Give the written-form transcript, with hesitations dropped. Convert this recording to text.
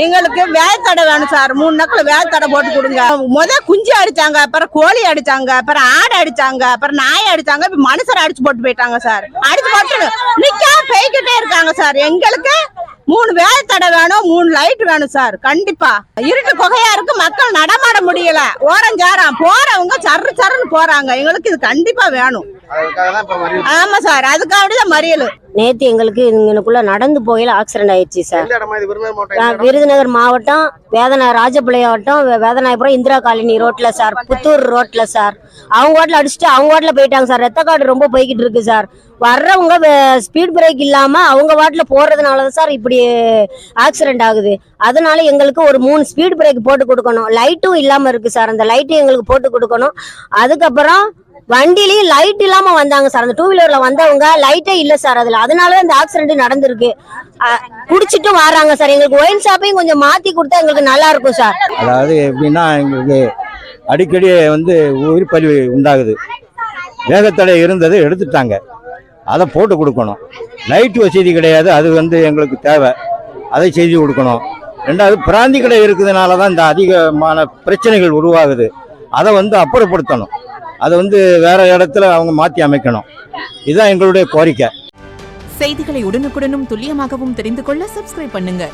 எங்களுக்கு வேலை தடை வேணும் சார். 3 நாட்கள் வேலை தடை போட்டு கொடுங்க. குஞ்சு அடிச்சாங்க, அப்புறம் கோழி அடிச்சாங்க, அப்புறம் ஆடு அடிச்சாங்க, அப்புறம் நாய் அடிச்சாங்க, இப்ப மனுஷரை அடிச்சு போட்டு போயிட்டாங்க சார். அடிச்சு போட்டு நிக்காம போய்கிட்டே இருக்காங்க சார். எங்களுக்கு 3 வேலை தடை வேணும், 3 லைட் வேணும் சார். கண்டிப்பா இருட்டு புகையா இருக்கு, மக்கள் நடமாட முடியல. ஓரஞ்சாரம் போறவங்க சருன்னு போறாங்க. எங்களுக்கு இது கண்டிப்பா வேணும். ஆமா சார், அதுக்காகதான் மறியல். நேத்து எங்களுக்கு இங்கனுக்குள்ள நடந்து போகையில ஆக்சிடென்ட் ஆயிடுச்சு சார். விருதுநகர் மாவட்டம் ராஜபாளையம் வட்டம் வேதநாயபுரம் இந்திரா காலனி ரோட்ல சார், புத்தூர் ரோட்ல சார். அவங்க வாட்டில் அடிச்சுட்டு அவங்க வாட்டில் போயிட்டாங்க சார். ரத்த காடு ரொம்ப போய்கிட்டு இருக்கு சார். வர்றவங்க ஸ்பீட் பிரேக் இல்லாம அவங்க வாட்டில் போறதுனாலதான் சார் இப்படி ஆக்சிடென்ட் ஆகுது. அதனால எங்களுக்கு ஒரு 3 ஸ்பீட் பிரேக் போட்டு கொடுக்கணும். லைட்டும் இல்லாம இருக்கு சார். அந்த லைட்டும் எங்களுக்கு போட்டு கொடுக்கணும். அதுக்கப்புறம் வண்டிலையும் லைட் இல்லாம வந்தாங்க சார். அந்த 2 வீலர்ல வந்தவங்க லைட்டே இல்ல சார் அதுல. அதனால இந்த ஆக்சிடென்ட் நடந்திருக்கு. குடிச்சிட்டு வராங்க சார். எங்களுக்கு ஒயின் ஷாப்பையும் கொஞ்சம் மாத்தி கொடுத்தா எங்களுக்கு நல்லா இருக்கும் சார். அதாவது எப்படின்னா எங்களுக்கு அடிக்கடி உயிர் பலி உண்டாகுது. வேகத்தடை இருந்தது எடுத்துட்டாங்க, அதை போட்டு கொடுக்கணும். லைட் வசதி கிடையாது, அது எங்களுக்கு தேவை, அதை செய்து கொடுக்கணும். ரெண்டாவது பிராந்தி கடை இருக்குதுனால தான் இந்த அதிகமான பிரச்சனைகள் உருவாகுது. அதை அப்புறப்படுத்தணும். அதை வேற இடத்துல அவங்க மாற்றி அமைக்கணும். இதுதான் எங்களுடைய கோரிக்கை. செய்திகளை உடனுக்குடனும் துல்லியமாகவும் தெரிந்து கொள்ள சப்ஸ்கிரைப் பண்ணுங்க.